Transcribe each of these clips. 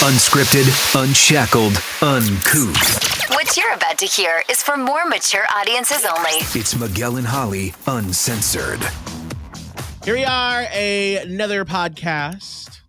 Unscripted, unshackled, uncouth. What you're about to hear is for more mature audiences only. It's Miguel and Holly, Uncensored. Here we are, another podcast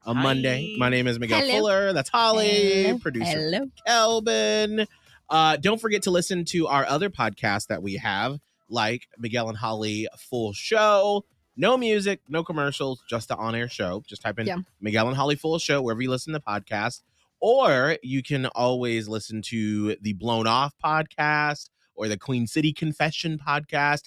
on Monday. My name is Miguel Fuller. That's Holly, producer Kelvin. Don't forget to listen to our other podcasts that we have, like Miguel and Holly Full Show. No music, no commercials, just the on-air show. Just type in Miguel and Holly Full Show wherever you listen to podcasts. Or you can always listen to the Blown Off podcast or the Queen City Confession podcast,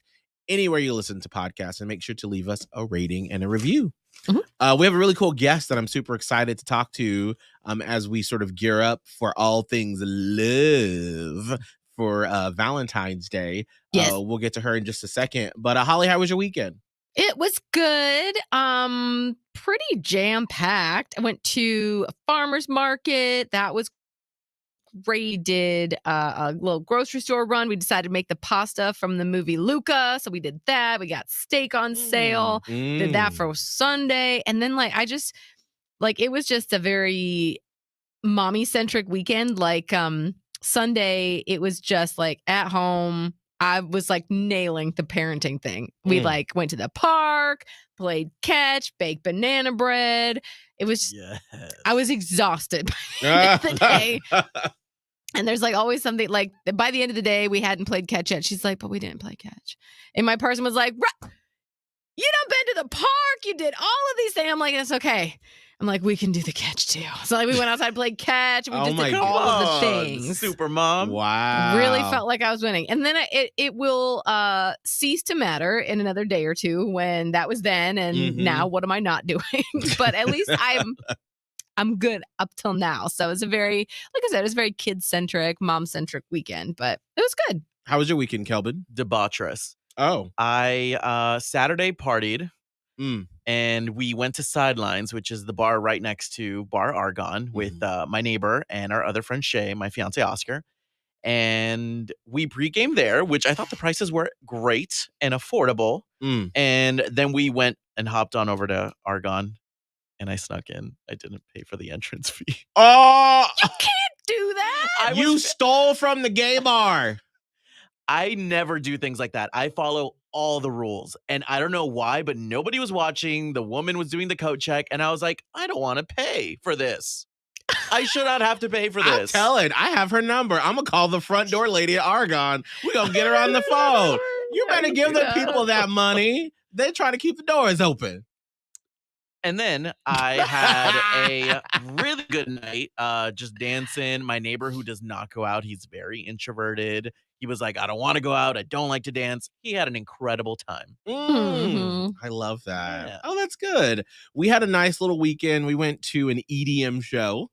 anywhere you listen to podcasts, and make sure to leave us a rating and a review. Mm-hmm. We have a really cool guest that I'm super excited to talk to as we sort of gear up for all things love for Valentine's Day. Yes. We'll get to her in just a second. But Holly, how was your weekend? It was good. Pretty jam-packed. I went to a farmer's market. That was great. Did a little grocery store run. We decided to make the pasta from the movie Luca. So we did that. We got steak on sale. Did that for Sunday. And then it was just a very mommy-centric weekend. Sunday, it was just at home. I was nailing the parenting thing. We went to the park, played catch, baked banana bread. It was, I was exhausted by the end of the day. And there's always something by the end of the day, we hadn't played catch yet. She's like, but we didn't play catch. And my person was like, you done been to the park. You did all of these things. I'm like, it's okay. I'm like, we can do the catch too. So we went outside and played catch. We just did all of the things. Super mom. Wow. Really felt like I was winning. And then it will cease to matter in another day or two when that was then. And now what am I not doing? But at least I'm good up till now. So it was a very, like I said, it was a very kid-centric, mom-centric weekend. But it was good. How was your weekend, Kelvin? Debaucherous. Oh. I Saturday partied. And we went to Sidelines, which is the bar right next to Bar Argonne with my neighbor and our other friend Shay, my fiance Oscar. And we pregame there, which I thought the prices were great and affordable. And then we went and hopped on over to Argonne, and I snuck in. I didn't pay for the entrance fee. Oh! You can't do that. You stole from the gay bar. I never do things like that. I follow all the rules. And I don't know why, but nobody was watching. The woman was doing the coat check. And I was like, I don't want to pay for this. I should not have to pay for this. I'm telling, I have her number. I'm going to call the front door lady at Argonne. We're going to get her on the phone. You better give the people that money. They're trying to keep the doors open. And then I had a really good night, just dancing. My neighbor who does not go out, he's very introverted. He was like, I don't want to go out. I don't like to dance. He had an incredible time. I love that. Yeah. Oh, that's good. We had a nice little weekend. We went to an EDM show.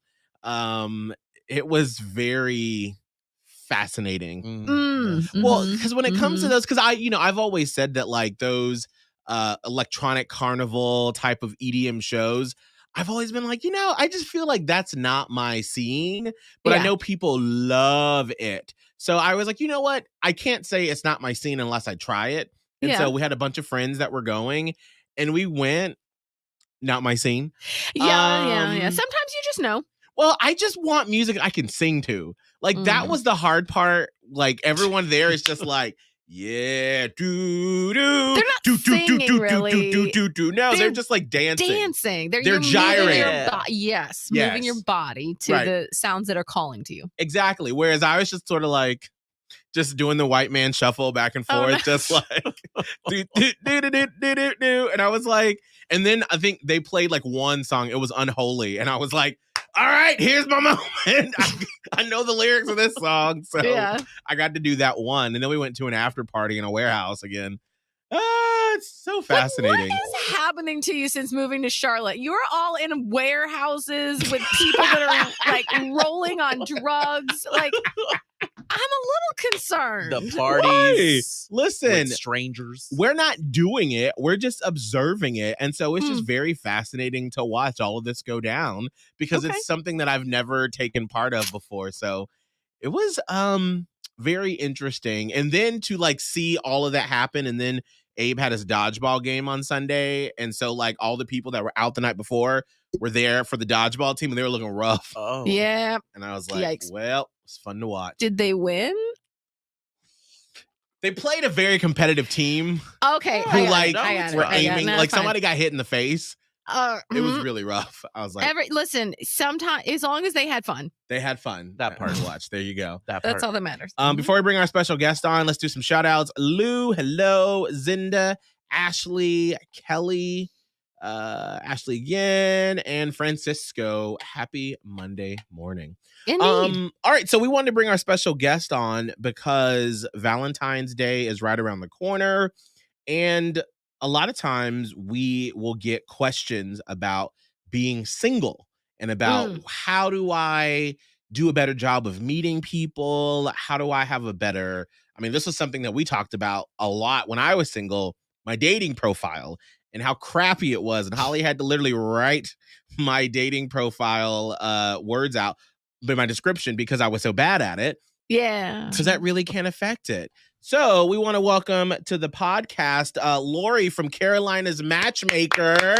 It was very fascinating. Well, because when it comes to those, because I've always said that those electronic carnival type of EDM shows, I've always been I just feel like that's not my scene, but I know people love it. So I was like, you know what? I can't say it's not my scene unless I try it. And so we had a bunch of friends that were going, and we went, not my scene. Yeah. Sometimes you just know. Well, I just want music I can sing to. That was the hard part. Everyone there is just yeah, do. They're not singing, really. No, they're just dancing. They're gyrating. Yes, moving your body to the sounds that are calling to you. Exactly. Whereas I was just sort of just doing the white man shuffle back and forth, just do. And I was and then I think they played one song. It was Unholy, and I was like, all right, here's my moment. I know the lyrics of this song, so I got to do that one. And then we went to an after party in a warehouse again. It's so fascinating. What is happening to you since moving to Charlotte? You're all in warehouses with people that are rolling on drugs. I'm a little concerned. The parties. Why? Listen, with strangers. We're not doing it. We're just observing it. And so it's just very fascinating to watch all of this go down because it's something that I've never taken part of before. So it was very interesting. And then to see all of that happen and then Abe had his dodgeball game on Sunday, and so like all the people that were out the night before were there for the dodgeball team, and they were looking rough. Oh, Yeah. And I was like, Yikes. well, it's fun to watch. Did they win? They played a very competitive team. Okay. Who I got like it. I got it. were I got it. aiming No, like it's fine. somebody got hit in the face. It was really rough. I was like, listen, sometimes as long as they had fun, they had fun. That part. to watch. There you go. that's all that matters. Before we bring our special guest on, let's do some shout outs. Lou, hello, Zinda, Ashley, Kelly, Ashley again, and Francisco. Happy Monday morning. Indeed. All right, so we wanted to bring our special guest on because Valentine's Day is right around the corner, and a lot of times we will get questions about being single and about how do I do a better job of meeting people? How do I have a better, I mean, this was something that we talked about a lot when I was single, my dating profile and how crappy it was. And Holly had to literally write my dating profile words out, but my description because I was so bad at it. Yeah. So that really can affect it. So we want to welcome to the podcast, Laurie from Carolinas Matchmaker.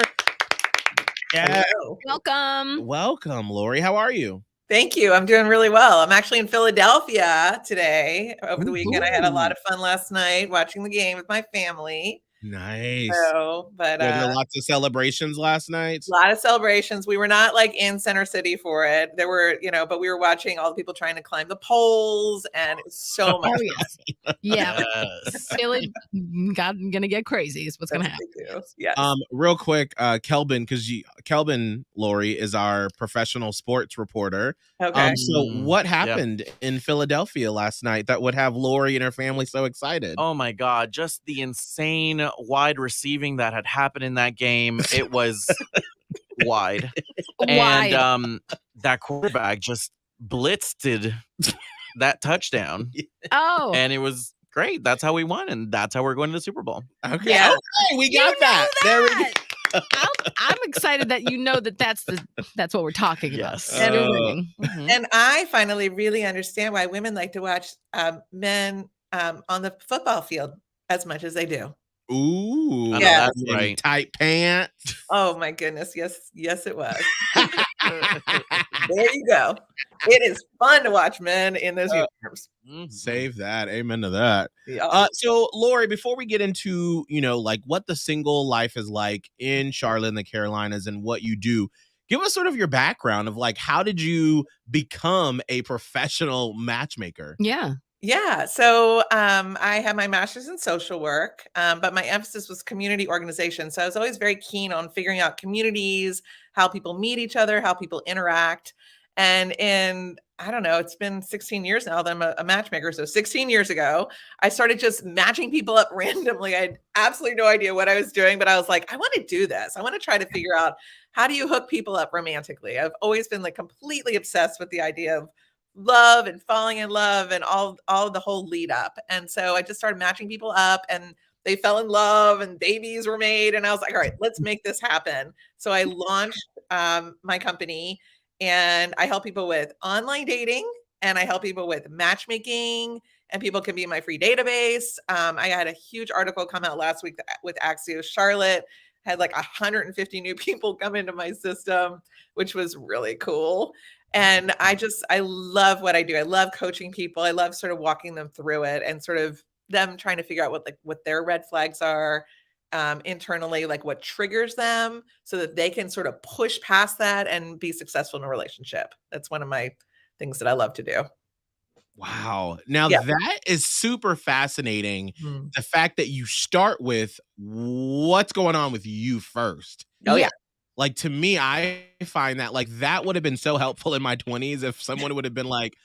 Yeah. Welcome. Welcome, Laurie. How are you? Thank you. I'm doing really well. I'm actually in Philadelphia today. Over the weekend, I had a lot of fun last night watching the game with my family. Nice. So, but were there lots of celebrations last night? A lot of celebrations. We were not like in Center City for it. There were, but we were watching all the people trying to climb the poles, and it was so much. Oh yes, yeah. Philly gonna get crazy. Is what's gonna happen. Yes. Real quick, Kelvin, because Kelvin Laurie is our professional sports reporter. Okay. So what happened in Philadelphia last night that would have Laurie and her family so excited? Oh my God, just the insane wide receiving that had happened in that game. It was wide. And that quarterback just blitzed that touchdown. Oh. And it was great. That's how we won, and that's how we're going to the Super Bowl. Okay. Yeah. Okay, we got that. There we go. I'm excited that you know that's what we're talking about. Yes. And we're winning. And I finally really understand why women like to watch men on the football field as much as they do. Ooh. I know, Yeah. that's right. Tight pants. Oh my goodness. Yes, it was. There you go. It is fun to watch men in those uniforms. Save that. Amen to that. Yeah. So Laurie, before we get into, like what the single life is like in Charlotte and the Carolinas and what you do, give us sort of your background of like, how did you become a professional matchmaker? Yeah. Yeah. So I have my master's in social work, but my emphasis was community organization. So I was always very keen on figuring out communities, how people meet each other, how people interact. And I don't know, it's been 16 years now that I'm a matchmaker. So 16 years ago, I started just matching people up randomly. I had absolutely no idea what I was doing, but I was like, I want to do this. I want to try to figure out, how do you hook people up romantically? I've always been like completely obsessed with the idea of love and falling in love and all the whole lead up. And so I just started matching people up, and they fell in love and babies were made. And I was like, all right, let's make this happen. So I launched my company, and I help people with online dating, and I help people with matchmaking, and people can be in my free database. I had a huge article come out last week with Axios Charlotte, had like 150 new people come into my system, which was really cool. And I love what I do. I love coaching people. I love sort of walking them through it and sort of them trying to figure out what their red flags are internally, like what triggers them, so that they can sort of push past that and be successful in a relationship. That's one of my things that I love to do. Wow. Now that is super fascinating. The fact that you start with what's going on with you first. Oh yeah. Like, to me, I find that like that would have been so helpful in my 20s if someone would have been like,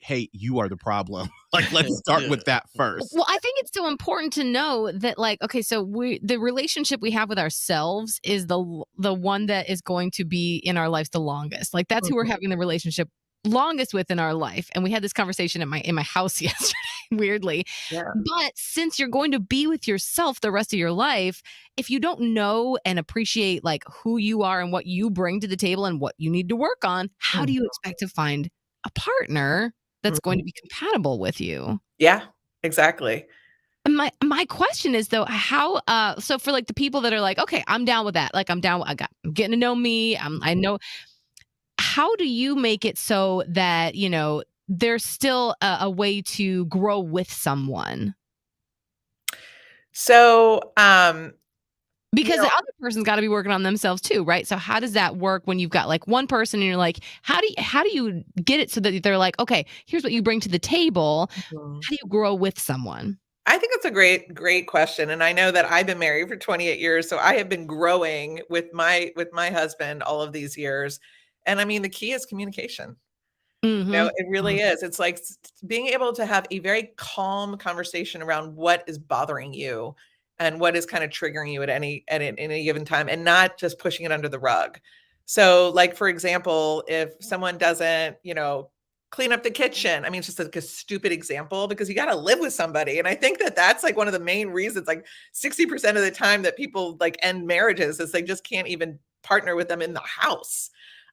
hey, you are the problem. Like, let's start with that first. Well, I think it's so important to know that, like, okay, so the relationship we have with ourselves is the one that is going to be in our lives the longest. Like, that's who we're having the relationship longest with in our life. And we had this conversation in my house yesterday, weirdly. Yeah. But since you're going to be with yourself the rest of your life, if you don't know and appreciate like who you are and what you bring to the table and what you need to work on, how do you expect to find a partner that's going to be compatible with you? Yeah, exactly. my question is though, how so for like the people that are like, okay, I'm down with that. Like I'm getting to know me. I know. How do you make it so that, there's still a way to grow with someone? So, Because the other person's got to be working on themselves too, right? So how does that work when you've got like one person and you're like, how do you get it so that they're like, okay, here's what you bring to the table. Mhm. How do you grow with someone? I think that's a great question. And I know that I've been married for 28 years. So I have been growing with my husband all of these years. And I mean, the key is communication. Mm-hmm. It really is. It's like being able to have a very calm conversation around what is bothering you and what is kind of triggering you at any given time, and not just pushing it under the rug. So, like for example, if someone doesn't, clean up the kitchen. I mean, it's just like a stupid example because you got to live with somebody. And I think that that's like one of the main reasons, like 60% of the time that people like end marriages is they just can't even partner with them in the house.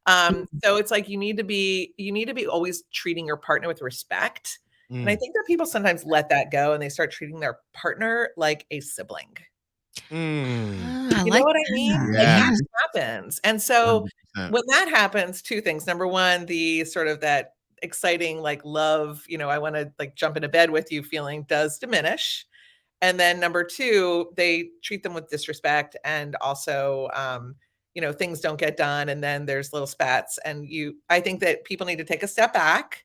So it's like you need to be always treating your partner with respect. And I think that people sometimes let that go and they start treating their partner like a sibling. I You know like what I mean? that. Like Yeah. that happens. And so 100%. when that happens, two things. Number one, the sort of that exciting like love, I want to like jump into bed with you feeling does diminish. And then number two, they treat them with disrespect, and also things don't get done, and then there's little spats. And I think that people need to take a step back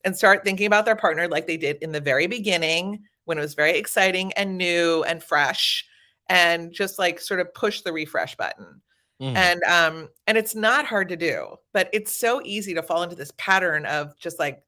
and start thinking about their partner like they did in the very beginning when it was very exciting and new and fresh, and just like sort of push the refresh button. And it's not hard to do, but it's so easy to fall into this pattern of just like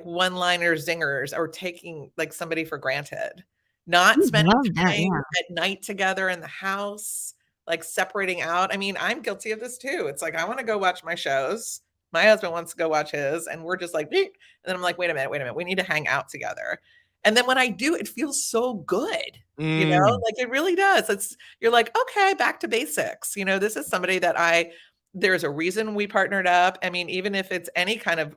one-liner zingers, or taking like somebody for granted, not spending Love that, time yeah. at night together in the house, like separating out. I mean, I'm guilty of this too. It's like I want to go watch my shows. My husband wants to go watch his, and we're just like, "Beep." And then I'm like, wait a minute, we need to hang out together. And then when I do, it feels so good. Like it really does. You're like, okay, back to basics. This is somebody that there's a reason we partnered up. I mean, even if it's any kind of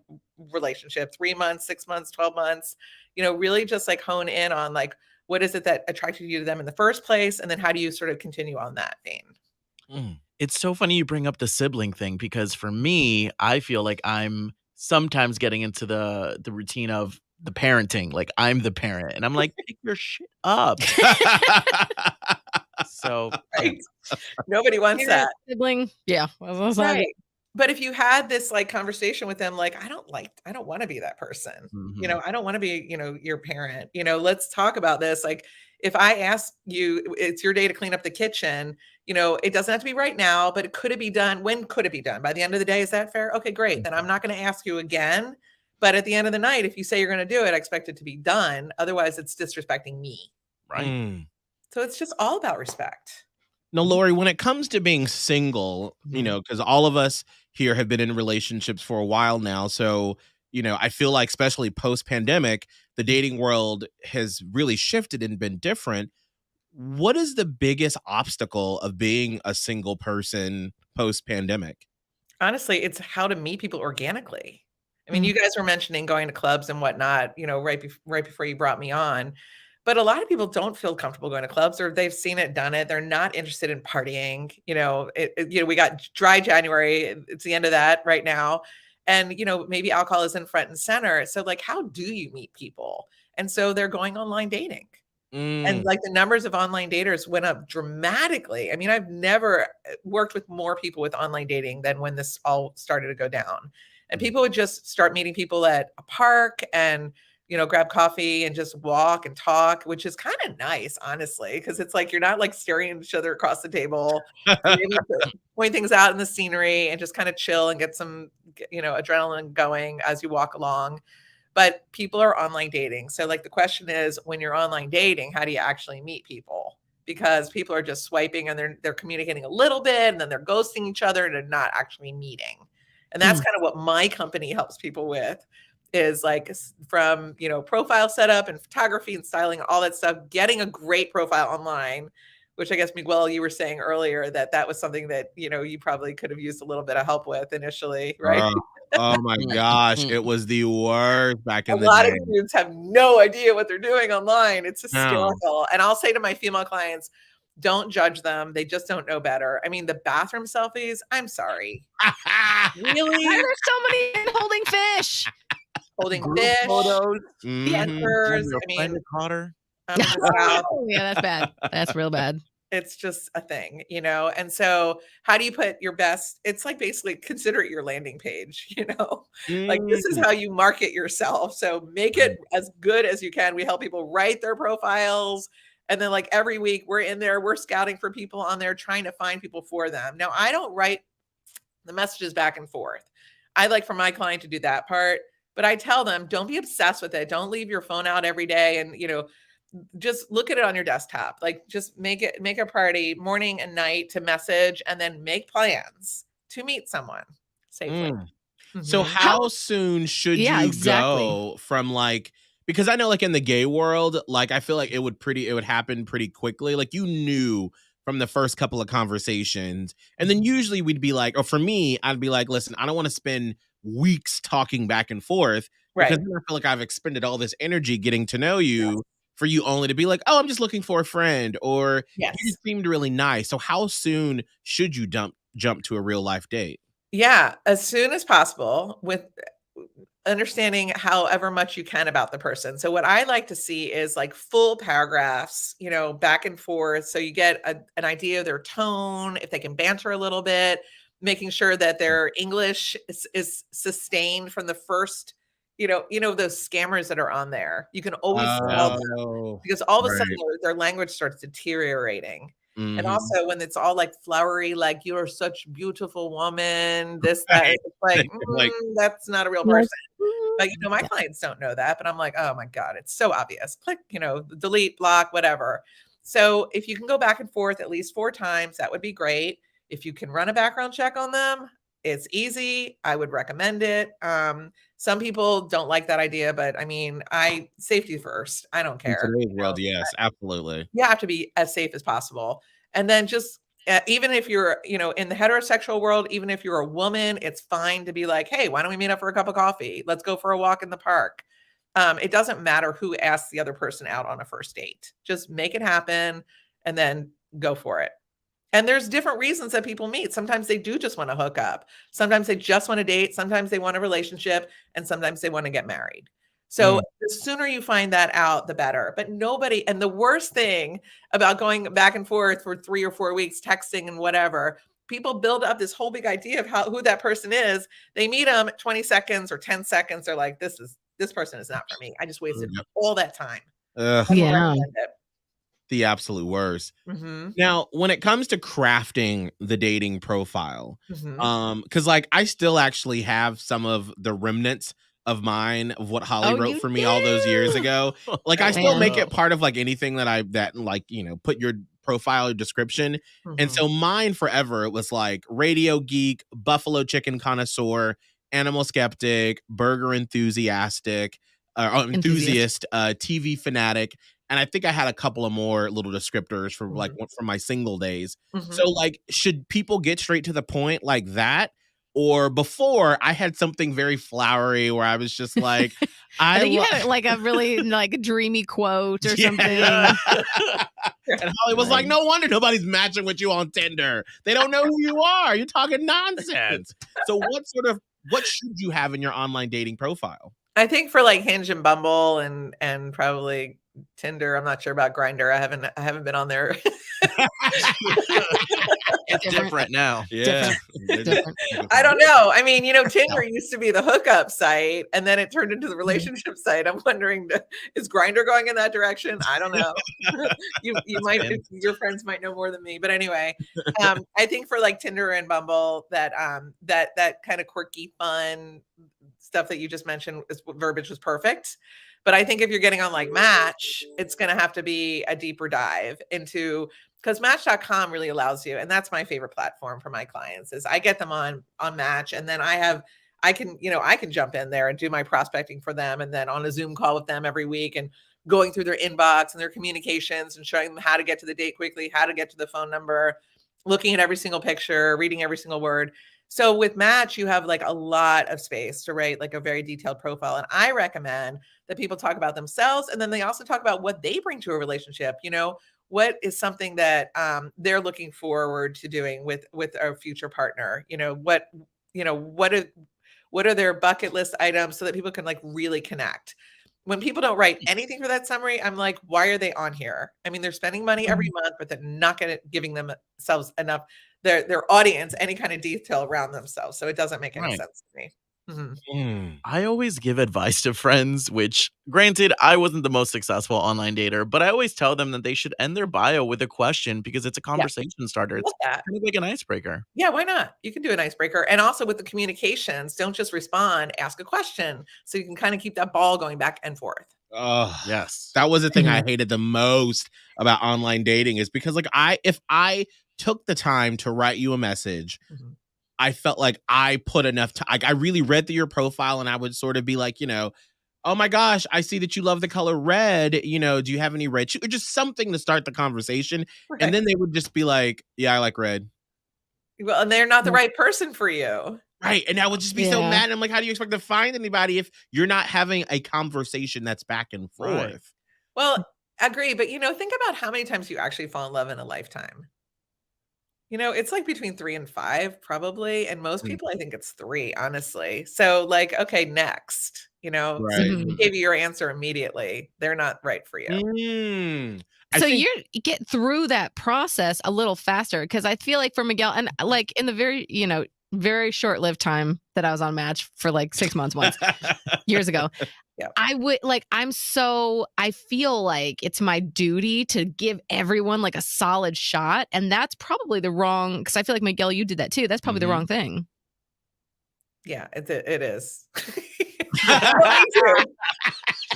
relationship, 3 months, 6 months, 12 months, really just like hone in on like, what is it that attracted you to them in the first place? And then how do you sort of continue on that vein? It's so funny you bring up the sibling thing because for me, I feel like I'm sometimes getting into the routine of the parenting. Like I'm the parent and I'm like, pick your shit up. So Right. Nobody wants Parent, that. sibling. Yeah. Right. But if you had this like conversation with them, like, I don't want to be that person. Mhm. I don't want to be, your parent. Let's talk about this. Like, if I ask you, it's your day to clean up the kitchen, it doesn't have to be right now, but could it be done? When could it be done? By the end of the day? Is that fair? Okay, great. Then I'm not going to ask you again. But at the end of the night, if you say you're going to do it, I expect it to be done. Otherwise, it's disrespecting me. Right. So it's just all about respect. No, Laurie, when it comes to being single, because all of us here have been in relationships for a while now. So, I feel like, especially post pandemic, the dating world has really shifted and been different. What is the biggest obstacle of being a single person post pandemic? Honestly, it's how to meet people organically. I mean, you guys were mentioning going to clubs and whatnot, right before you brought me on. But a lot of people don't feel comfortable going to clubs, or they've seen it, done it. They're not interested in partying. We got dry January. It's the end of that right now. And, maybe alcohol is in front and center. So like, how do you meet people? And so they're going online dating. And like the numbers of online daters went up dramatically. I mean, I've never worked with more people with online dating than when this all started to go down. And people would just start meeting people at a park and, grab coffee and just walk and talk, which is kind of nice, honestly, because it's like you're not like staring at each other across the table. You're able to point things out in the scenery and just kind of chill and get some, adrenaline going as you walk along. But people are online dating. So like the question is, when you're online dating, how do you actually meet people? Because people are just swiping and they're communicating a little bit and then they're ghosting each other and they're not actually meeting. And that's kind of what my company helps people with, is like from, profile setup and photography and styling, all that stuff, getting a great profile online, which I guess, Miguel, you were saying earlier that was something that, you probably could have used a little bit of help with initially, right? Oh my gosh, it was the worst back A in the lot of day. dudes have no idea what they're doing online. It's No. hysterical. And I'll say to my female clients, don't judge them. They just don't know better. I mean, the bathroom selfies, I'm sorry. Why Really? are there so many men holding fish? Holding Group fish, photos. Mhm. hunters. Your I friend mean, caught her. I'm in the South. Oh, yeah, that's bad. That's real bad. It's just a thing, you know? And so how do you put your best? It's like basically consider it your landing page, you know? Like this is Mm. how you market yourself. So make it as good as you can. We help people write their profiles. And then like every week we're in there, we're scouting for people on there, trying to find people for them. Now I don't write the messages back and forth. I like for my client to do that part, but I tell them, don't be obsessed with it. Don't leave your phone out every day. And, you know, just look at it on your desktop. Like just make a priority morning and night to message and then make plans to meet someone safely. So Mhm. how soon should Yeah, you exactly. go from like, because I know like in the gay world, like I feel like it would happen pretty quickly. Like you knew from the first couple of conversations. And then usually we'd be like, or for me, I'd be like, listen, I don't want to spend weeks talking back and forth because Right. then I feel like I've expended all this energy getting to know you Yes. for you only to be like, oh, I'm just looking for a friend, or you Yes. just seemed really nice. So how soon should you jump to a real life date? Yeah, as soon as possible with understanding however much you can about the person. So what I like to see is like full paragraphs, you know, back and forth. So you get an idea of their tone, if they can banter a little bit, making sure that their English is sustained from the first, those scammers that are on there. You can always tell them Oh, because all of a sudden right. their language starts deteriorating. And Mhm. also when it's all like flowery, like you're such beautiful woman, this, that, Right. it's like, Like, that's not a real Like, person. But, my clients don't know that, but I'm like, "Oh my god, it's so obvious." Click, delete, block, whatever. So, if you can go back and forth at least 4 times, that would be great. If you can run a background check on them, it's easy. I would recommend it. Some people don't like that idea, but I mean, safety first. I don't in care. today's world, yes, absolutely. You have to be as safe as possible. And then just even if you're, in the heterosexual world, even if you're a woman, it's fine to be like, hey, why don't we meet up for a cup of coffee? Let's go for a walk in the park. It doesn't matter who asks the other person out on a first date. Just make it happen and then go for it. And there's different reasons that people meet. Sometimes they do just want to hook up. Sometimes they just want to date. Sometimes they want a relationship. And sometimes they want to get married. So Mm. the sooner you find that out, the better. But and the worst thing about going back and forth for 3 or 4 weeks, texting and whatever, people build up this whole big idea of who that person is. They meet them 20 seconds or 10 seconds. They're like, this person is not for me. I just wasted Yep. all that time. Ugh, I don't Yeah. recommend it. the absolute worst. Mhm. Now, when it comes to crafting the dating profile, Mhm. because like I still actually have some of the remnants of mine of what Holly Oh, wrote you for me all those years do? ago. Like I still Man. make it part of like anything that like, put your profile or description. And Mhm. so mine forever, it was like radio geek, buffalo chicken connoisseur, animal skeptic, burger enthusiastic, Enthusiast. enthusiast, TV fanatic. And I think I had a couple of more little descriptors for like Mhm. from my single days. So Mhm. like, should people get straight to the point like that? Or before I had something very flowery where I was just like, I I think you love, had like a really like dreamy quote or yeah. something. And Holly was like, no wonder nobody's matching with you on Tinder. They don't know who you are. You're talking nonsense. So what should you have in your online dating profile? I think for like Hinge and Bumble and probably Tinder, I'm not sure about Grinder. I haven't been on there. It's different now. Yeah. Different. I don't know. I mean, Tinder used to be the hookup site and then it turned into the relationship site. I'm wondering, is Grinder going in that direction? I don't know. You might, been- your friends might know more than me, but anyway, I think for like Tinder and Bumble, that kind of quirky, fun stuff that you just mentioned verbiage was perfect. But I think if you're getting on like Match, it's going to have to be a deeper dive into, because Match.com really allows you, and that's my favorite platform for my clients, is I get them on Match, and then I can jump in there and do my prospecting for them, and then on a Zoom call with them every week and going through their inbox and their communications and showing them how to get to the date quickly, how to get to the phone number, looking at every single picture, reading every single word. So with Match, you have like a lot of space to write like a very detailed profile. And I recommend that people talk about themselves, and then they also talk about what they bring to a relationship. What is something that they're looking forward to doing with a future partner? What are their bucket list items so that people can like really connect? When people don't write anything for that summary, I'm like, why are they on here? I mean, they're spending money every month, but they're not giving themselves enough, their audience, any kind of detail around themselves. So it doesn't make any sense to me. I always give advice to friends, which granted, I wasn't the most successful online dater, but I always tell them that they should end their bio with a question because it's a conversation starter. It's kind of like an icebreaker. Yeah, why not? You can do an icebreaker. And also with the communications, don't just respond, ask a question. So you can kind of keep that ball going back and forth. Oh, yes. That was the thing I hated the most about online dating, is because like if I took the time to write you a message, I felt like I put enough time. I really read through your profile, and I would sort of be like, oh my gosh, I see that you love the color red. Do you have any red shoes? Or just something to start the conversation. Right. And then they would just be like, yeah, I like red. Well, and they're not the right person for you. Right. And I would just be so mad. I'm like, how do you expect to find anybody if you're not having a conversation that's back and forth? Right. Well, agree. But, think about how many times you actually fall in love in a lifetime. It's like between 3 and 5 probably. And most people, I think it's 3, honestly. So like, okay, next, so they gave you your answer immediately. They're not right for you. So you get through that process a little faster, because I feel like for Miguel, and like in the very short-lived time that I was on Match for like 6 months once, years ago, I feel like it's my duty to give everyone like a solid shot. And that's probably the wrong, because I feel like, Miguel, you did that too. That's probably the wrong thing. Yeah, it is. Laurie, I'm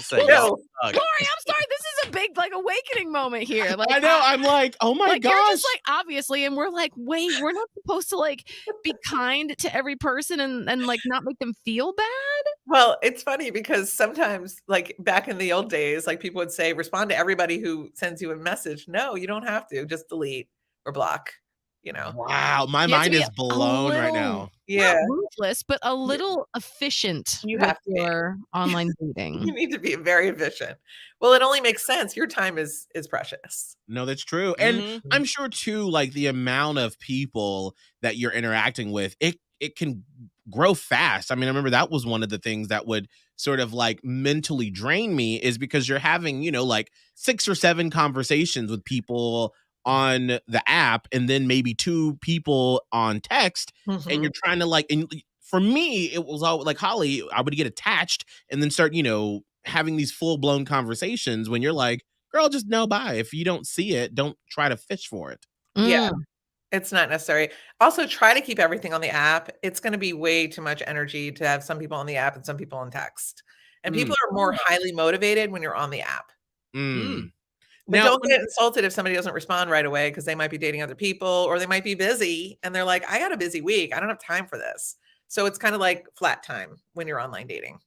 sorry. This is a big like awakening moment here. Like I know. I'm like, oh my gosh. You're just like, obviously, and we're like, wait, we're not supposed to like be kind to every person and like not make them feel bad. Well, it's funny because sometimes, like back in the old days, like people would say, respond to everybody who sends you a message. No, you don't have to. Just delete or block. Wow, my mind is blown right now. Yeah, not ruthless, but a little efficient. You have to your online dating. You need to be very efficient. Well, it only makes sense. Your time is precious. No, that's true. And I'm sure too, like the amount of people that you're interacting with, it can grow fast. I mean, I remember that was one of the things that would sort of like mentally drain me, is because you're having, like 6 or 7 conversations with people on the app, and then maybe 2 people on text, and you're trying to like, and for me, it was all like Holly, I would get attached and then start, having these full-blown conversations when you're like, girl, just no, bye. If you don't see it, don't try to fish for it. Yeah. It's not necessary. Also, try to keep everything on the app. It's going to be way too much energy to have some people on the app and some people on text. And people are more highly motivated when you're on the app. But now, don't get insulted if somebody doesn't respond right away, because they might be dating other people, or they might be busy and they're like, I got a busy week. I don't have time for this. So it's kind of like flat time when you're online dating.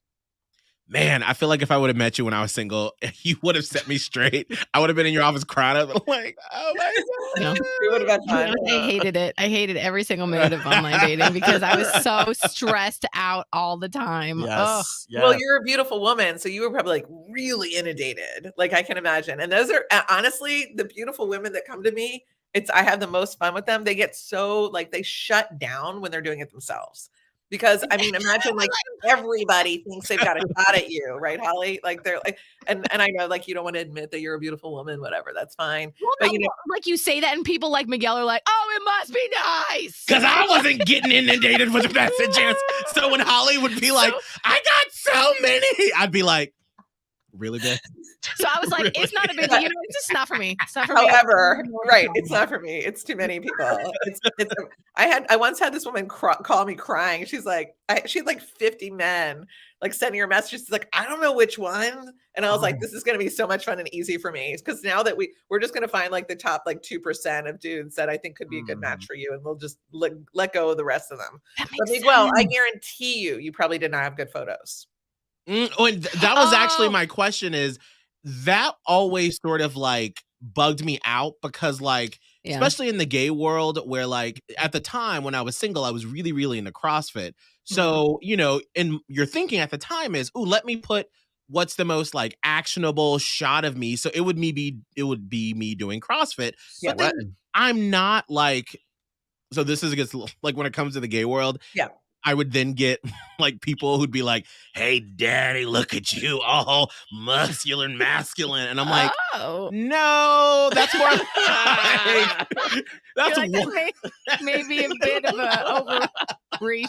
Man, I feel like if I would have met you when I was single, you would have set me straight. I would have been in your office crying up like, oh my God. We would have had fun. I hated it. I hated every single minute of online dating because I was so stressed out all the time. Yes. Well, you're a beautiful woman, so you were probably like really inundated. Like I can imagine. And those are honestly the beautiful women that come to me. I have the most fun with them. They get so like they shut down when they're doing it themselves. Because I mean, imagine like everybody thinks they've got a shot at you, right, Holly? Like they're like, and I know like you don't want to admit that you're a beautiful woman, whatever. That's fine. Well, but like you say that, and people like Miguel are like, "Oh, it must be nice," because I wasn't getting inundated with messages. So when Holly would be like, "I got so many," I'd be like, "Really, babe?" So I was like, "It's not a big deal. It's just not for me. It's not for me." However, right, it's not for me. It's too many people. I once had this woman call me crying. She's like, she had like 50 men like sending her messages. She's like, I don't know which one. And I was like, this is going to be so much fun and easy for me, because now that we're just going to find like the top like 2% of dudes that I think could be a good match for you, and we'll just let go of the rest of them. But Miguel, I guarantee you probably did not have good photos. That was actually my question, is that always sort of like bugged me out, because like especially in the gay world where like at the time when I was single, I was really, really into CrossFit. So, you know, and your thinking at the time is, ooh, let me put what's the most like actionable shot of me. So it would be me doing CrossFit. Yeah. But then I'm not like, so this is against like when it comes to the gay world. Yeah. I would then get like people who'd be like, "Hey, daddy, look at you, all muscular and masculine," and I'm like, "No, that's more like, that's like, that maybe a bit of a overreach,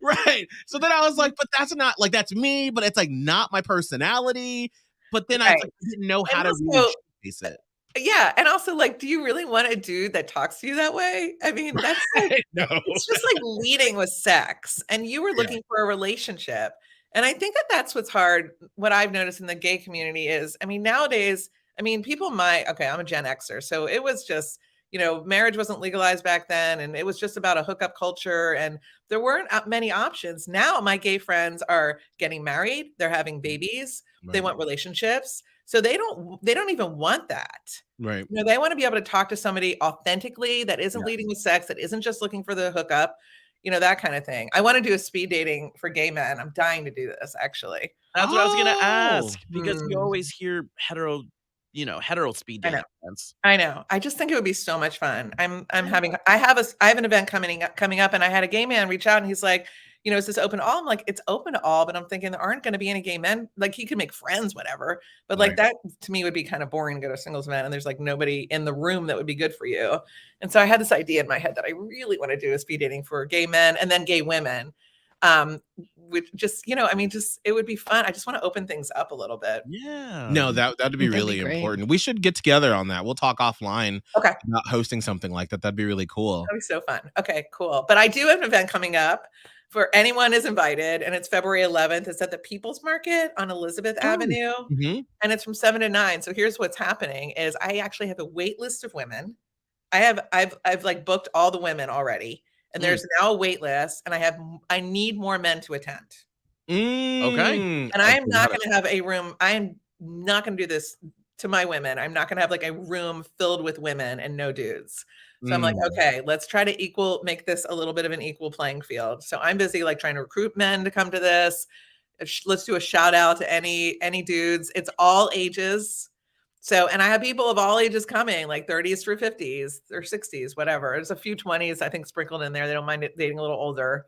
right?" So then I was like, "But that's not like that's me, but it's like not my personality." But then I didn't know how to really showcase it. Yeah, and also, like, do you really want a dude that talks to you that way? I mean, that's like, No. it's just like leading with sex, and you were looking for a relationship. And I think that that's what's hard. What I've noticed in the gay community is, I mean, nowadays, I mean, I'm a Gen Xer, so it was just, you know, marriage wasn't legalized back then, and it was just about a hookup culture, and there weren't many options. Now, my gay friends are getting married, they're having babies, they want relationships. So they don't even want that. Right. You know, they want to be able to talk to somebody authentically that isn't leading with sex, that isn't just looking for the hookup, you know, that kind of thing. I want to do a speed dating for gay men. I'm dying to do this, actually. That's what I was gonna ask, because you always hear hetero speed dating events. I know. I just think it would be so much fun. I have an event coming up, and I had a gay man reach out, and he's like, you know, is this open to all? I'm like, it's open to all, but I'm thinking there aren't going to be any gay men. Like, he could make friends, whatever. But like that to me would be kind of boring to go to a singles event, and there's like nobody in the room that would be good for you. And so I had this idea in my head that I really want to do a speed dating for gay men and then gay women. Which just, you know, I mean, just it would be fun. I just want to open things up a little bit. Yeah. No, that'd be really important. We should get together on that. We'll talk offline. Okay. About hosting something like that. That'd be really cool. That'd be so fun. Okay, cool. But I do have an event coming up for anyone is invited, and it's February 11th. It's at the People's Market on Elizabeth Avenue, and it's from 7 to 9. So here's what's happening: is I actually have a wait list of women. I've like booked all the women already, and there's now a wait list, and I need more men to attend. Okay. And I am not going to have a room. I am not going to do this to my women. I'm not going to have like a room filled with women and no dudes. So I'm like, okay, let's try to make this a little bit of an equal playing field. So I'm busy like trying to recruit men to come to this. Let's do a shout out to any dudes. It's all ages. So, and I have people of all ages coming, like 30s through 50s or 60s, whatever. There's a few 20s, I think, sprinkled in there. They don't mind dating a little older.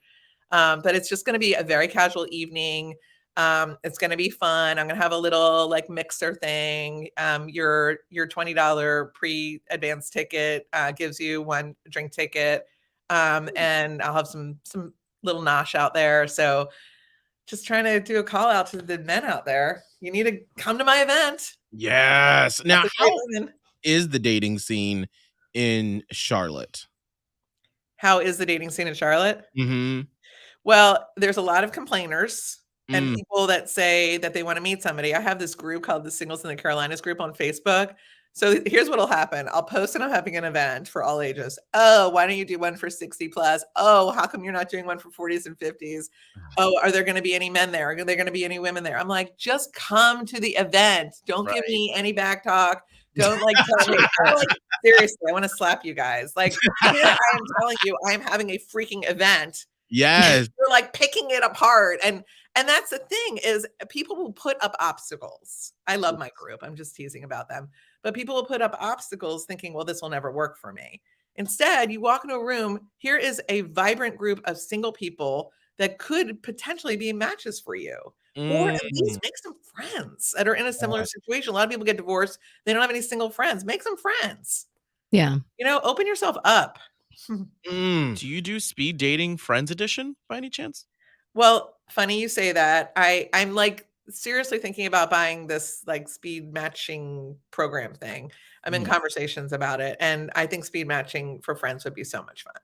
But it's just going to be a very casual evening. It's going to be fun. I'm going to have a little like mixer thing. Your $20 pre-advance ticket gives you one drink ticket. And I'll have some little nosh out there. So just trying to do a call out to the men out there. You need to come to my event. Yes. Now, how is the dating scene in Charlotte? How is the dating scene in Charlotte? Mm-hmm. Well, there's a lot of complainers and people that say that they want to meet somebody. I have this group called the Singles in the Carolinas group on Facebook. So here's what'll happen. I'll post and I'm having an event for all ages. Oh, why don't you do one for 60 plus? Oh, how come you're not doing one for 40s and 50s? Oh, are there going to be any men there? Are there going to be any women there? I'm like, just come to the event. Don't give me any back talk. Don't like tell me. Like, seriously, I want to slap you guys. Like, here I am telling you, I am having a freaking event. Yes. You're like picking it apart. And that's the thing is people will put up obstacles. I love my group. I'm just teasing about them. But people will put up obstacles thinking, well, this will never work for me. Instead, you walk into a room, here is a vibrant group of single people that could potentially be matches for you. Or at least make some friends that are in a similar situation. A lot of people get divorced. They don't have any single friends. Make some friends. Yeah. You know, open yourself up. Do you do speed dating friends edition by any chance? Well, funny you say that. I'm like seriously thinking about buying this like speed matching program thing. I'm in conversations about it. And I think speed matching for friends would be so much fun.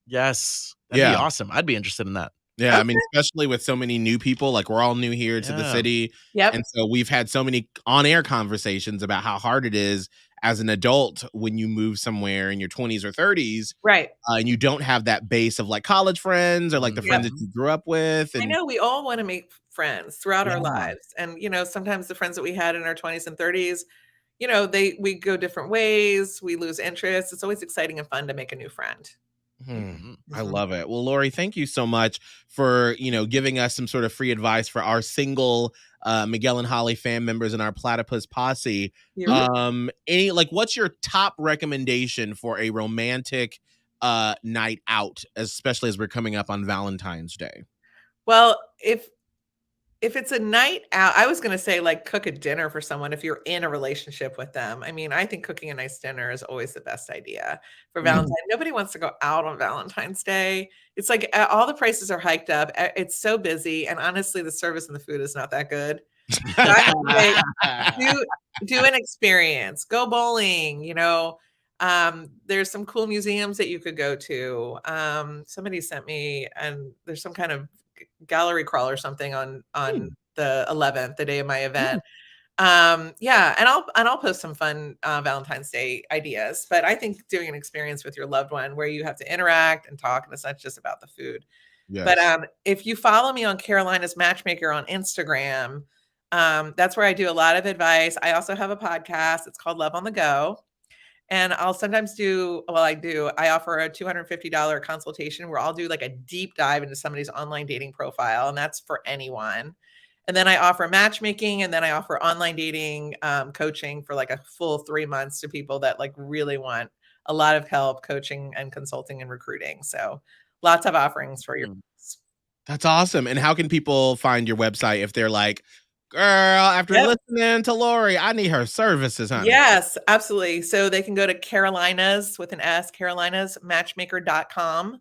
Yes. That'd be awesome. I'd be interested in that. Yeah, I mean, especially with so many new people, like we're all new here to the city. Yep. And so we've had so many on-air conversations about how hard it is as an adult when you move somewhere in your 20s or 30s. Right. And you don't have that base of like college friends or like the friends that you grew up with. And I know we all want to make friends throughout our lives. And, you know, sometimes the friends that we had in our 20s and 30s, we go different ways, we lose interest. It's always exciting and fun to make a new friend. I love it. Well, Laurie, thank you so much for, giving us some sort of free advice for our single Miguel and Holly fan members in our Platypus posse. What's your top recommendation for a romantic night out, especially as we're coming up on Valentine's Day? Well, if it's a night out, I was going to say like cook a dinner for someone if you're in a relationship with them. I mean, I think cooking a nice dinner is always the best idea for Valentine's. Nobody wants to go out on Valentine's Day. It's like all the prices are hiked up. It's so busy. And honestly, the service and the food is not that good. So I would say do an experience, go bowling, there's some cool museums that you could go to. Somebody sent me, and there's some kind of gallery crawl or something on the 11th, the day of my event. And I'll post some fun Valentine's Day ideas, but I think doing an experience with your loved one where you have to interact and talk, and it's not just about the food. Yes. But if you follow me on Carolinas Matchmaker on Instagram, that's where I do a lot of advice. I also have a podcast. It's called Love on the Go. And I'll sometimes I offer a $250 consultation where I'll do like a deep dive into somebody's online dating profile. And that's for anyone. And then I offer matchmaking, and then I offer online dating coaching for like a full 3 months to people that like really want a lot of help coaching and consulting and recruiting. So lots of offerings for your. That's awesome. And how can people find your website if they're like, girl, after listening to Laurie, I need her services, honey? Yes, absolutely. So they can go to Carolinas with an S, carolinasmatchmaker.com.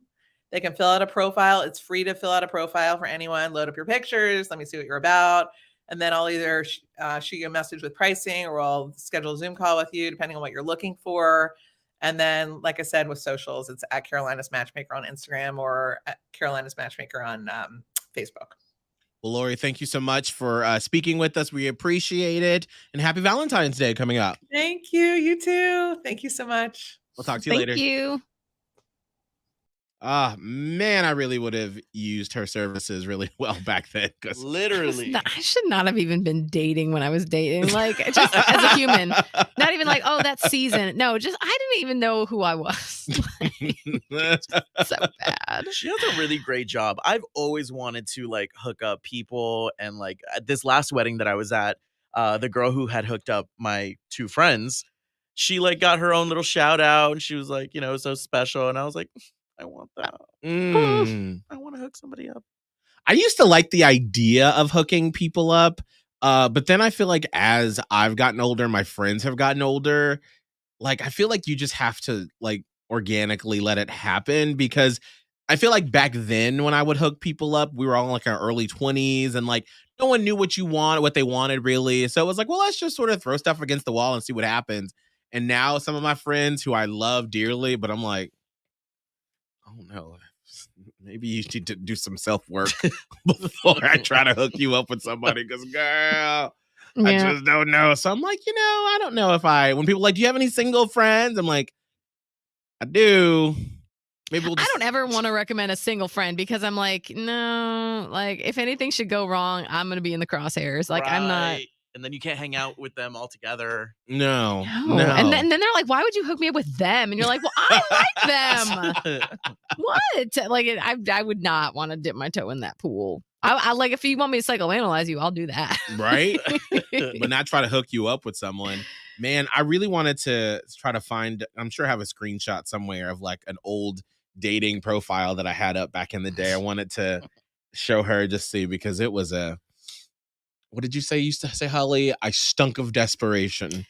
They can fill out a profile. It's free to fill out a profile for anyone. Load up your pictures. Let me see what you're about. And then I'll either shoot you a message with pricing, or I'll schedule a Zoom call with you, depending on what you're looking for. And then, like I said, with socials, it's at Carolinas Matchmaker on Instagram or at Carolinas Matchmaker on Facebook. Well, Laurie, thank you so much for speaking with us. We appreciate it. And happy Valentine's Day coming up. Thank you. You too. Thank you so much. We'll talk to you later. Thank you. Man, I really would have used her services really well back then. Literally. I should not have even been dating when I was dating. Like, just as a human, not even like, oh, that season. No, just, I didn't even know who I was. So bad. She has a really great job. I've always wanted to like hook up people. And like at this last wedding that I was at, the girl who had hooked up my two friends, she like got her own little shout out, and she was like, so special. And I was like, I want that. I want to hook somebody up. I used to like the idea of hooking people up. But then I feel like as I've gotten older, my friends have gotten older, like I feel like you just have to like organically let it happen, because I feel like back then when I would hook people up, we were all in like our early 20s, and like no one knew what they wanted really. So it was like, well, let's just sort of throw stuff against the wall and see what happens. And now some of my friends who I love dearly, but I'm like, oh no, maybe you need to do some self-work before I try to hook you up with somebody, because girl, I just don't know. So I'm like, I don't know when people are like, do you have any single friends? I'm like, I do. Maybe I don't ever want to recommend a single friend, because I'm like, no, like if anything should go wrong, I'm going to be in the crosshairs. Like I'm not. And then you can't hang out with them all together. No. And then they're like, why would you hook me up with them? And you're like, well, I like them. What? Like, I would not want to dip my toe in that pool. I like, if you want me to psychoanalyze you, I'll do that. Right? But not try to hook you up with someone. Man, I really wanted to try to find, I'm sure I have a screenshot somewhere of like an old dating profile that I had up back in the day. I wanted to show her, just see, because it was what did you say? You used to say, Holly, I stunk of desperation.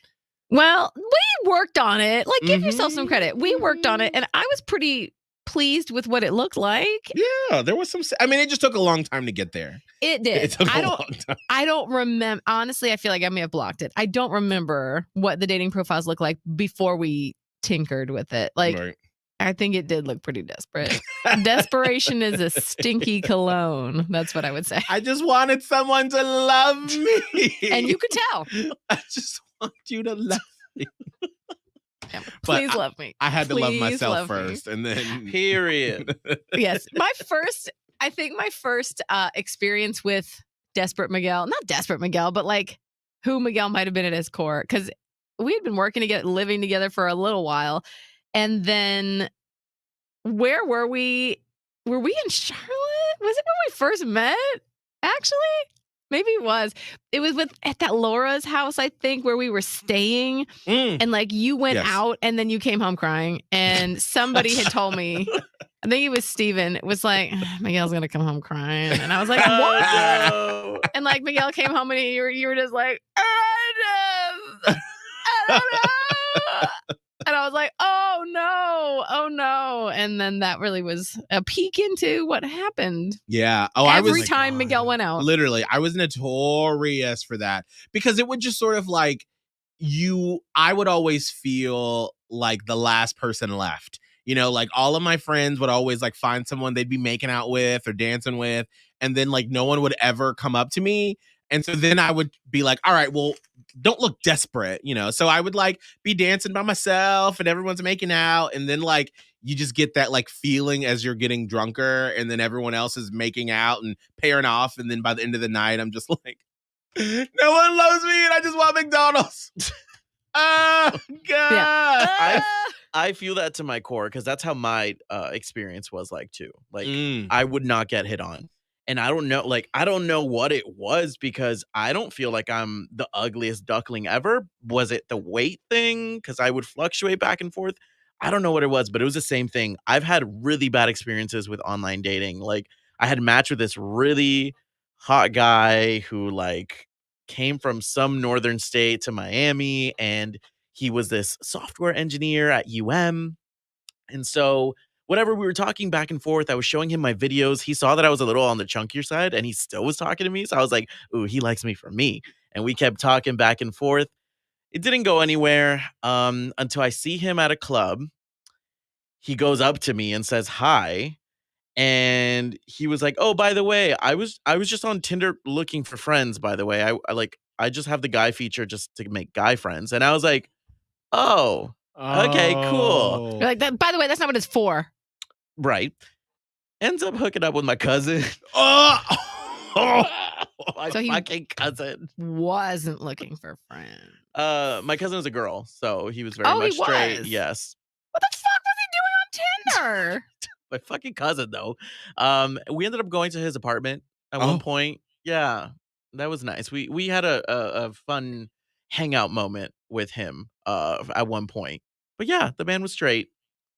Well, we worked on it. Like, give yourself some credit. We worked on it, and I was pretty pleased with what it looked like. Yeah, there was some. I mean, it just took a long time to get there. It did. It took a long time. I don't remember. Honestly, I feel like I may have blocked it. I don't remember what the dating profiles looked like before we tinkered with it. Like, right. I think it did look pretty desperate. Desperation is a stinky cologne. That's what I would say. I just wanted someone to love me. And you could tell. I just want you to love me. Please love me. I had to love myself first. And then. Period. Yes. My first experience with Desperate Miguel, not Desperate Miguel, but like who Miguel might have been at his core. Because we had been working together, living together for a little while. And then where were we? Were we in Charlotte? Was it when we first met? Actually, maybe it was. It was at that Laura's house, I think, where we were staying. And like you went out and then you came home crying. And somebody had told me, I think it was Steven, it was like, Miguel's gonna come home crying. And I was like, what? No. And like Miguel came home and you were just like, I don't know. And I was like, oh no. And then that really was a peek into what happened. Yeah. Oh, every time Miguel went out. Literally, I was notorious for that because it would just sort of like I would always feel like the last person left. You know, like all of my friends would always like find someone they'd be making out with or dancing with. And then like no one would ever come up to me. And so then I would be like, all right, well, don't look desperate, you know? So I would like be dancing by myself and everyone's making out. And then like, you just get that like feeling as you're getting drunker and then everyone else is making out and pairing off. And then by the end of the night, I'm just like, no one loves me and I just want McDonald's. Oh, God. Yeah. I feel that to my core because that's how my experience was like too. Like I would not get hit on. And I don't know what it was because I don't feel like I'm the ugliest duckling ever. Was it the weight thing? Because I would fluctuate back and forth. I don't know what it was, but it was the same thing. I've had really bad experiences with online dating. Like I had matched with this really hot guy who like came from some northern state to Miami, and he was this software engineer at UM. And so whatever we were talking back and forth, I was showing him my videos. He saw that I was a little on the chunkier side and he still was talking to me. So I was like, ooh, he likes me for me. And we kept talking back and forth. It didn't go anywhere until I see him at a club. He goes up to me and says hi. And he was like, oh, by the way, I was just on Tinder looking for friends, by the way. I just have the guy feature just to make guy friends. And I was like, oh, okay, cool. You're like, by the way, that's not what it's for. Right. Ends up hooking up with my cousin. My fucking cousin. Wasn't looking for friends. My cousin was a girl, so he was very much straight. Was? Yes. What the fuck was he doing on Tinder? My fucking cousin, though. We ended up going to his apartment at one point. Yeah, that was nice. We had a fun hangout moment with him at one point. But yeah, the man was straight.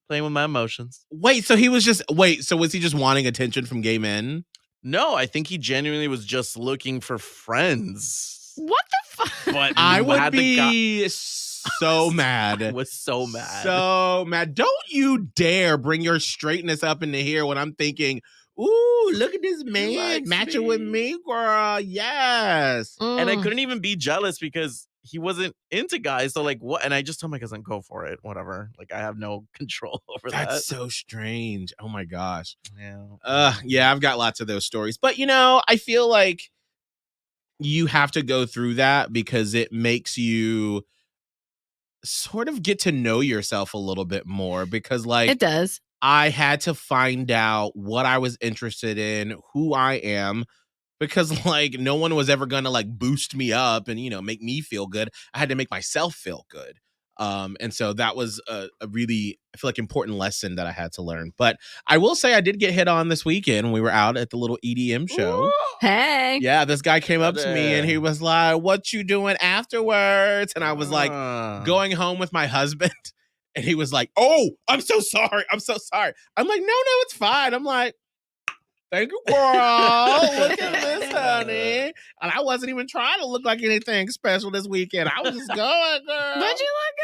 Playing with my emotions. So was he just wanting attention from gay men? No, I think he genuinely was just looking for friends. What the fuck? But I would be so mad. I was so mad. So mad. Don't you dare bring your straightness up into here when I'm thinking, ooh, look at this man matching with me, girl. Yes. And I couldn't even be jealous because he wasn't into guys. So like what? And I just told my cousin, go for it. Whatever. Like I have no control over that. That's so strange. Oh my gosh. Yeah. Yeah, I've got lots of those stories. But you know, I feel like you have to go through that because it makes you sort of get to know yourself a little bit more because like it does. I had to find out what I was interested in, who I am, because like no one was ever gonna like boost me up and, you know, make me feel good. I had to make myself feel good. And so that was a really, I feel like, important lesson that I had to learn. But I will say I did get hit on this weekend when we were out at the little EDM show. Ooh. Hey. Yeah, this guy came up to me and he was like, what you doing afterwards? And I was like, going home with my husband. And he was like, oh, I'm so sorry. I'm so sorry. I'm like, no, it's fine. I'm like, thank you, girl. Look at this, honey. And I wasn't even trying to look like anything special this weekend. I was just going, girl. But you look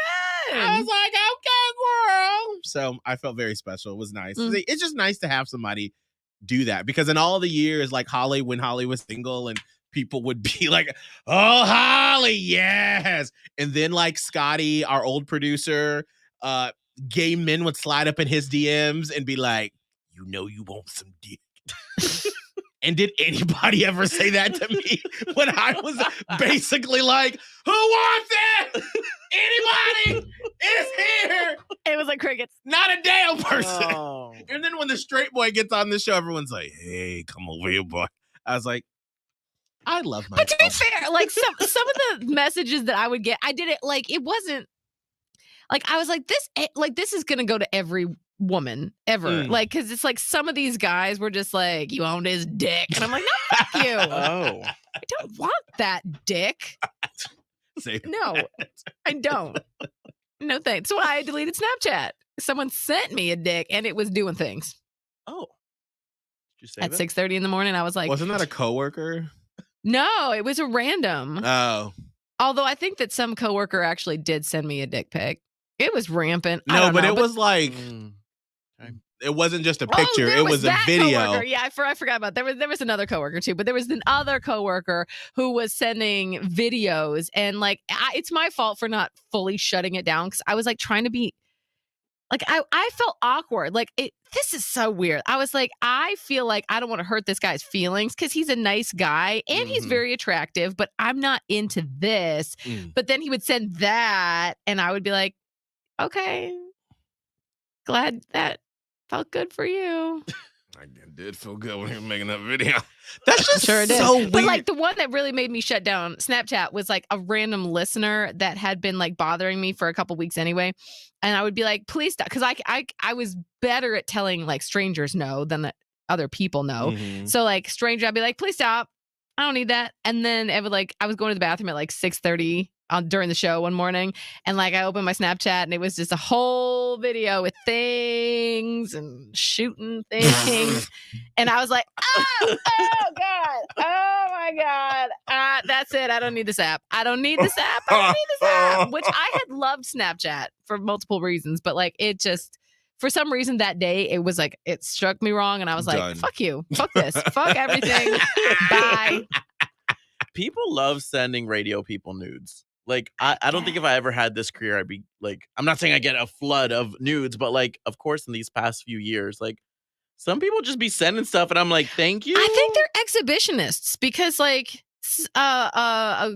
good. I was like, okay, girl. So I felt very special. It was nice. It's just nice to have somebody do that because in all the years, like when Holly was single and people would be like, oh, Holly, yes. And then like Scotty, our old producer, gay men would slide up in his DMs and be like, you know, you want some dick. And did anybody ever say that to me when I was basically like, who wants it? Anybody? It's here. It was like crickets. Not a damn person. Oh. And then when the straight boy gets on the show, everyone's like, hey, come over here, boy. I was like, I love myself. But to be fair, like some of the messages that I would get, I did it like it wasn't like I was like this is gonna go to every woman ever. Like, because it's like some of these guys were just like, you owned his dick, and I'm like, no, fuck you. Oh, I don't want that dick. No, I don't. No thanks. That's why I deleted Snapchat. Someone sent me a dick, and it was doing things. oh. Did you say At 6:30 in the morning, I was like, wasn't that a coworker? No, it was a random. Oh. Although I think that some coworker actually did send me a dick pic. It was rampant. No, but it was like it wasn't just a picture. It was a video. Coworker. Yeah, I forgot about that. There was another coworker too, but there was another coworker who was sending videos, and like it's my fault for not fully shutting it down because I was like trying to be like I felt awkward. Like this is so weird. I was like, I feel like I don't want to hurt this guy's feelings because he's a nice guy and he's very attractive, but I'm not into this. But then he would send that, and I would be like, okay, glad that felt good for you. I did feel good when you were making that video. That's just sure so weird. But like the one that really made me shut down Snapchat was like a random listener that had been like bothering me for a couple weeks anyway. And I would be like, please stop. Because I was better at telling like strangers no than that other people no. So like stranger, I'd be like, please stop. I don't need that. And then it would like, I was going to the bathroom at like 6:30 during the show one morning, and like I opened my Snapchat and it was just a whole video with things and shooting things, and I was like, oh god, oh my god, that's it. I don't need this app. I don't need this app. Which I had loved Snapchat for multiple reasons, but like it just for some reason that day it was like it struck me wrong, and I was like, fuck you, fuck this, fuck everything, bye. People love sending radio people nudes. Like, I don't think if I ever had this career, I'd be like, I'm not saying I get a flood of nudes, but like, of course, in these past few years, like some people just be sending stuff and I'm like, thank you. I think they're exhibitionists because like, I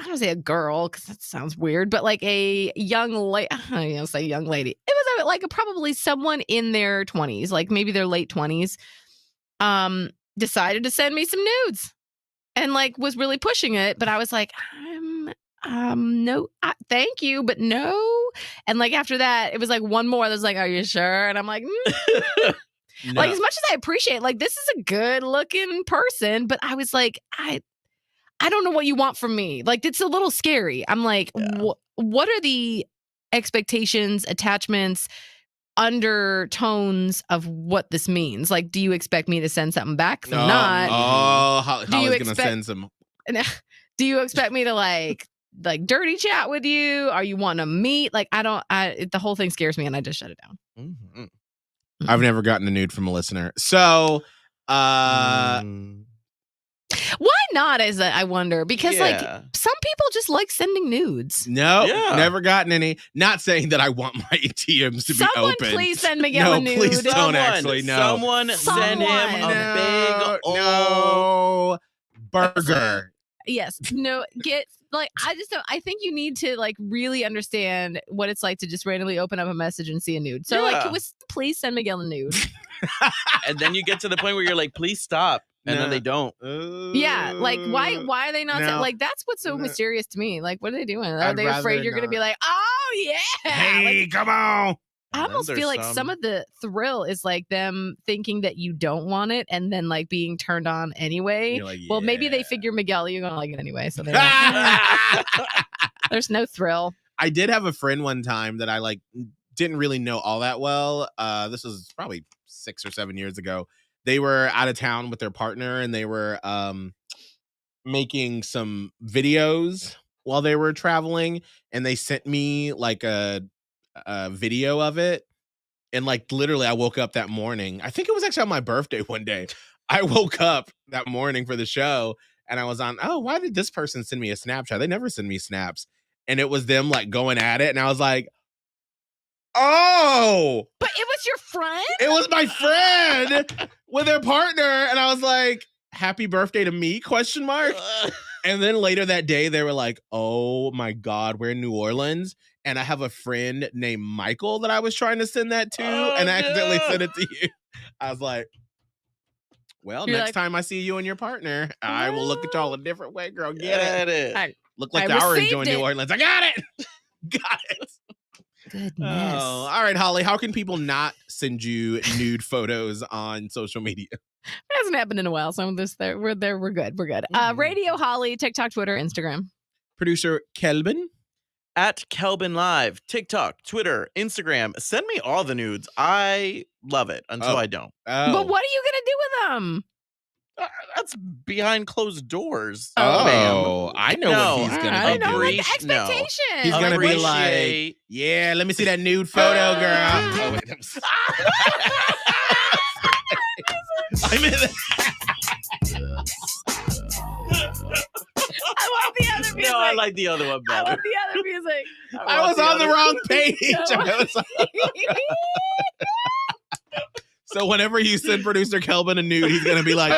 don't say a girl because that sounds weird, but like a young lady, I don't say young lady. It was like probably someone in their 20s, like maybe their late 20s, decided to send me some nudes and like was really pushing it. But I was like, no, thank you, but no. And like after that, it was like one more. I was like, are you sure? And I'm like, no. Like as much as I appreciate, like this is a good looking person, but I was like, I don't know what you want from me. Like it's a little scary. I'm like, what are the expectations, attachments, undertones of what this means? Like, do you expect me to send something back? I'm not. Oh, Holly's gonna send some. Do you expect me to like dirty chat with you? Are you wanting to meet? Like, the whole thing scares me and I just shut it down. I've never gotten a nude from a listener. So, why not? I wonder, because like some people just like sending nudes. No, never gotten any. Not saying that I want my DMs to be open. Someone please send Miguel a nude. Please don't actually. No. Someone send him a big old burger. Yes. No, I think you need to like really understand what it's like to just randomly open up a message and see a nude. So like, please send Miguel a nude. And then you get to the point where you're like, please stop. And then they don't. Yeah. Like, why are they not? Like, that's what's so mysterious to me. Like, what are they doing? Are they afraid you're going to be like, oh, yeah. Hey, like, come on. I almost feel like some of the thrill is like them thinking that you don't want it and then like being turned on anyway. Like, well, maybe they figure Miguel, you're going to like it anyway. So they're like, there's no thrill. I did have a friend one time that I like didn't really know all that well. This was probably 6 or 7 years ago. They were out of town with their partner and they were making some videos while they were traveling. And they sent me like a video of it, and like literally I woke up that morning, I think it was actually on my birthday one day, I woke up that morning for the show and I was on, why did this person send me a Snapchat? They never send me snaps. And it was them like going at it, and I was like, oh, but it was your friend? It was my friend with their partner, and I was like, happy birthday to me, ? And then later that day they were like, oh my God, we're in New Orleans and I have a friend named Michael that I was trying to send that to, and I accidentally sent it to you. I was like, Well, You're next like- time I see you and your partner, I will look at y'all a different way, girl. Get it. I- Look like I the orange received on New it. Orleans. I got it. Got it. Goodness. Oh, all right, Holly. How can people not send you nude photos on social media? It hasn't happened in a while. Some of this, we're there. We're good. We're good. Radio Holly, TikTok, Twitter, Instagram. Producer Kelvin. At Kelvin Live, TikTok, Twitter, Instagram. Send me all the nudes. I love it until I don't. Oh. But what are you gonna do with them? That's behind closed doors. Oh, I know No, what he's gonna I do. know, like the Appreciate- no. expectation. He's gonna be like, Appreciate- yeah, let me see that nude photo, girl. Oh, wait, I'm in the- I want the other music. No, I like the other one I better. want the other music. I was on the wrong page. So whenever you send producer Kelvin a nude, he's gonna be like,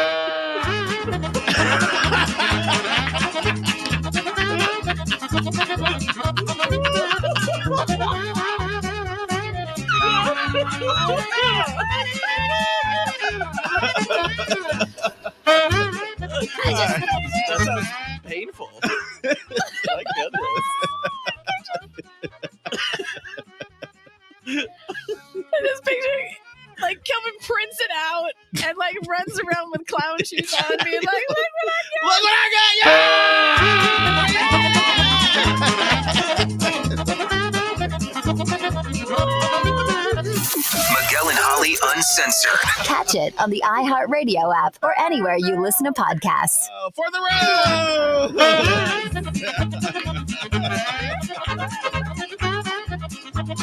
That sounds painful. My goodness. This picture, like Kelvin prints it out and like runs around with clown shoes on, being like, "Look what I got!" look what Miguel and Holly Uncensored. Catch it on the iHeartRadio app or anywhere you listen to podcasts. for the road.